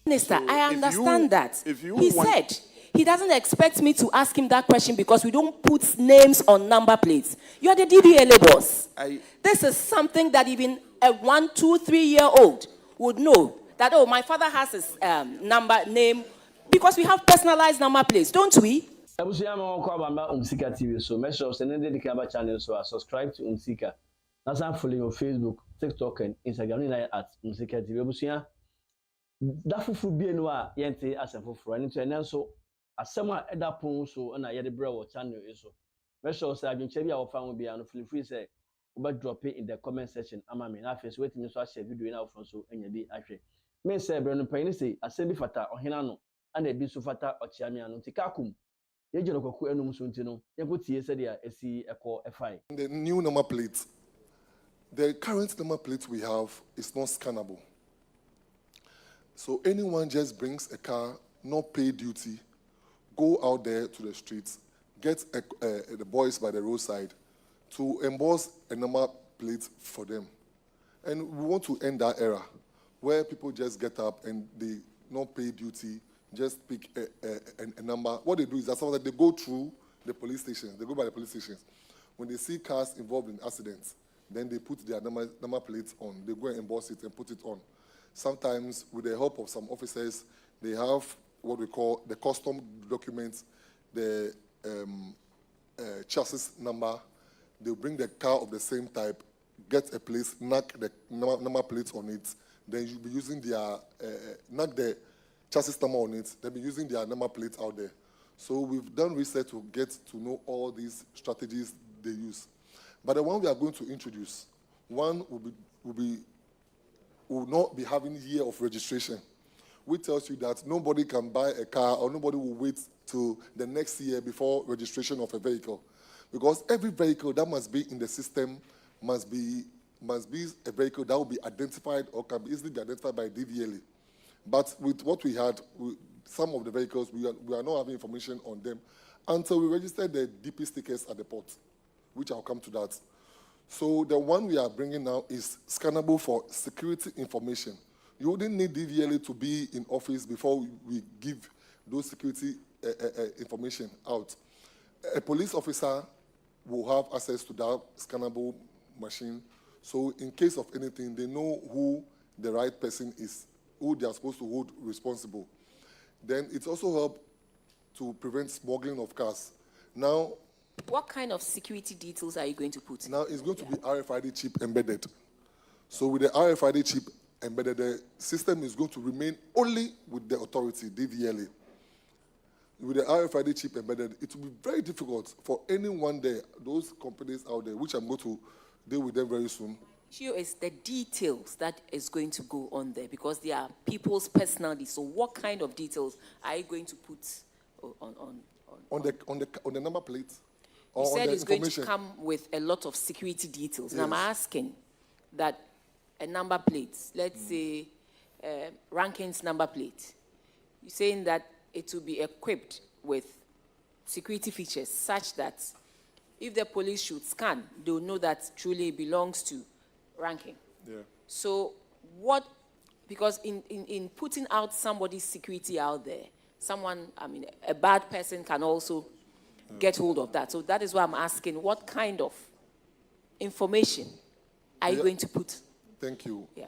Minister, So I understand that. If you He said he doesn't expect me to ask him that question because we don't put names on number plates. You're the DVLA boss. This is something that even a 1, 2, 3-year-old would know. That, oh, my father has his name, because we have personalized number plates, don't we? Umsika TV, so make sure send the Kaba channel, so subscribe to Umsika. That's follow on Facebook, TikTok, and Instagram at Umsika TV. That fufu be no a yente asafo fro ani to enen so asema eda pon so na ye de brew channel so make sure say adwenche bia wo fa ho bia no feel free say we drop it in the comment section ama me na face wait me so share video na wo so anya bi ahwe me say bre no pan ni say asem bi fata ohena no ana bi so fata ochiame anu tikakum ye jeno kwaku enum so nti no ye go tie say dia esi eko efai. The new number plate, the current number plate we have is not scannable. So anyone just brings a car, not pay duty, go out there to the streets, get the boys by the roadside to emboss a number plate for them. And we want to end that era where people just get up and they not pay duty, just pick a number. What they do is that they go through the police stations, they go by the police stations. When they see cars involved in accidents, then they put their number plates on. They go and emboss it and put it on. Sometimes, with the help of some officers, they have what we call the custom documents, the chassis number. They'll bring the car of the same type, get a place, knock the number plates on it. Then you'll be using their, knock the chassis number on it. They'll be using their number plates out there. So we've done research to get to know all these strategies they use. But the one we are going to introduce, one will not be having year of registration, which tells you that nobody can buy a car or nobody will wait till the next year before registration of a vehicle. Because every vehicle that must be in the system must be a vehicle that will be identified or can easily be identified by DVLA. But with what we had, some of the vehicles, we are not having information on them until we register the DP stickers at the port, which I'll come to that. So the one we are bringing now is scannable for security information. You wouldn't need DVLA to be in office before we give those security information out. A police officer will have access to that scannable machine. So in case of anything, they know who the right person is, who they are supposed to hold responsible. Then it also helps to prevent smuggling of cars. Now, what kind of security details are you going to put? Now, it's going to be RFID chip embedded. So with the RFID chip embedded, the system is going to remain only with the authority, DVLA. With the RFID chip embedded, it will be very difficult for anyone there, those companies out there, which I'm going to deal with them very soon. The issue is the details that is going to go on there, because they are people's personality. So what kind of details are you going to put on the number plate? You said it's going to come with a lot of security details. Yes. Now I'm asking that a number plate, let's say Rankin's number plate, you're saying that it will be equipped with security features such that if the police should scan, they will know that truly it belongs to Rankin. Yeah. So what, because in putting out somebody's security out there, a bad person can also get hold of that. So that is why I'm asking, what kind of information are you going to put? Thank you. Yeah.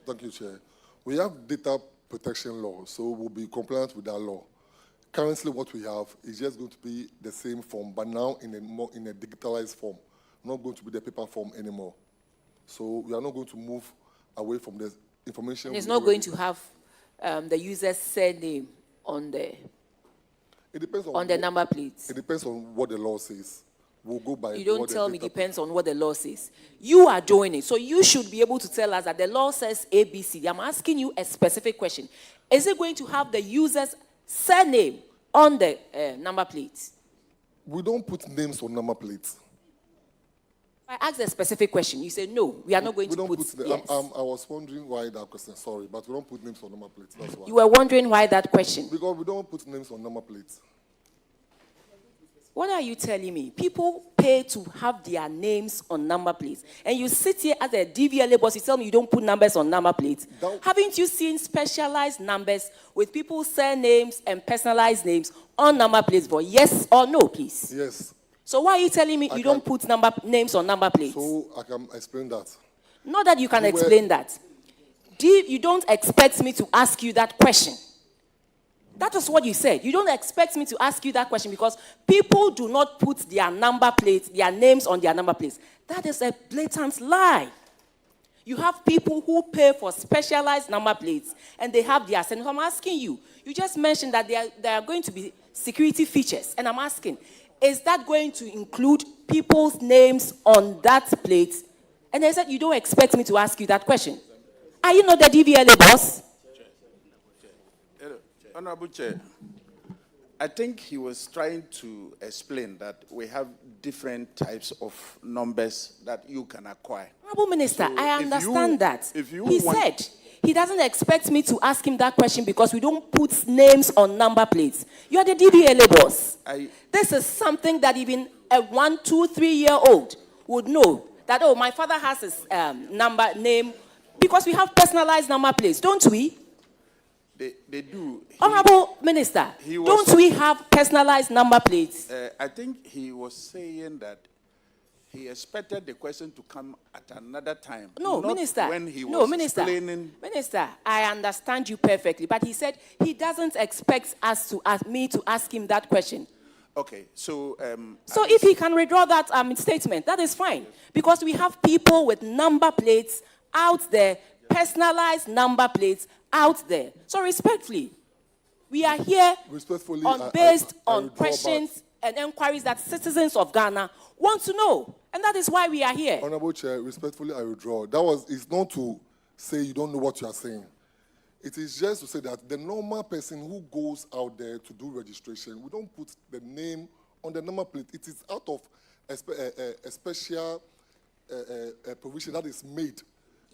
Thank you, Chair. We have data protection law, so we'll be compliant with that law. Currently, what we have is just going to be the same form, but now in a digitalized form, not going to be the paper form anymore. So we are not going to move away from the information. And it's not going to have the user's surname on the number plates. It depends on what the law says. We'll go by. You don't tell me depends on what the law says. You are doing it, so you should be able to tell us that the law says ABC. I'm asking you a specific question. Is it going to have the user's surname on the number plates? We don't put names on number plates. I asked a specific question. You said no. We are not going to put. Yes. I was wondering why that question. Sorry, but we don't put names on number plates. That's why. You were wondering why that question. Because we don't put names on number plates. What are you telling me? People pay to have their names on number plates. And you sit here as a DVLA boss, you tell me you don't put numbers on number plates. Haven't you seen specialized numbers with people's surnames and personalized names on number plates? For yes or no, please? Yes. So why are you telling me you don't put names on number plates? So I can explain that. Not that you can explain that. You don't expect me to ask you that question. That is what you said. You don't expect me to ask you that question because people do not put their number plates, their names on their number plates. That is a blatant lie. You have people who pay for specialized number plates and they have their sense. I'm asking you, you just mentioned that there are going to be security features. And I'm asking, is that going to include people's names on that plate? And they said, you don't expect me to ask you that question. Are you not the DVLA boss? Honorable Chair, I think he was trying to explain that we have different types of numbers that you can acquire. Honorable Minister, so I understand that. He said he doesn't expect me to ask him that question because we don't put names on number plates. You are the DVLA boss. This is something that even a 1, 2, 3-year-old would know that, oh, my father has his name, because we have personalized number plates, don't we? They do. Honorable Minister, don't we have personalized number plates? I think he was saying that he expected the question to come at another time. No, Minister. When he was explaining. Minister, I understand you perfectly, but he said he doesn't expect me to ask him that question. Okay, so... so if he can withdraw that statement, that is fine. Because we have people with number plates out there, personalized number plates out there. So respectfully, we are here based on questions and inquiries that citizens of Ghana want to know. And that is why we are here. Honorable Chair, respectfully, I withdraw. It's not to say you don't know what you are saying. It is just to say that the normal person who goes out there to do registration, we don't put the name on the number plate. It is out of a special provision that is made.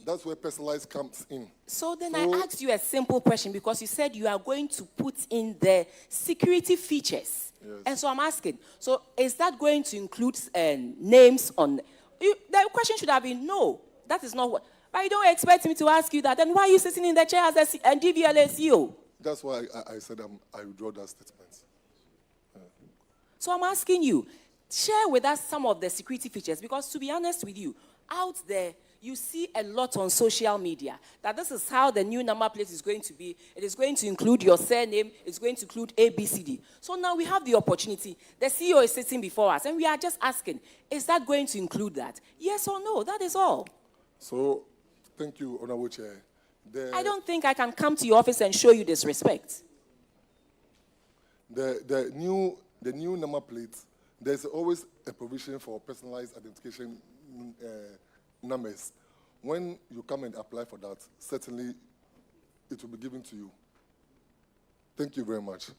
That's where personalized comes in. So then I asked you a simple question because you said you are going to put in the security features. Yes. And so I'm asking, so is that going to include names on... the question should have been, no, that is not what... But you don't expect me to ask you that. Then why are you sitting in the chair as a DVLA CEO? That's why I said I withdraw that statement. So I'm asking you, share with us some of the security features because to be honest with you, out there, you see a lot on social media that this is how the new number plate is going to be. It is going to include your surname. It's going to include ABCD. So now we have the opportunity. The CEO is sitting before us, and we are just asking, is that going to include that? Yes or no? That is all. So, thank you, Honorable Chair. I don't think I can come to your office and show you disrespect. The new number plate, there's always a provision for personalized identification numbers. When you come and apply for that, certainly it will be given to you. Thank you very much.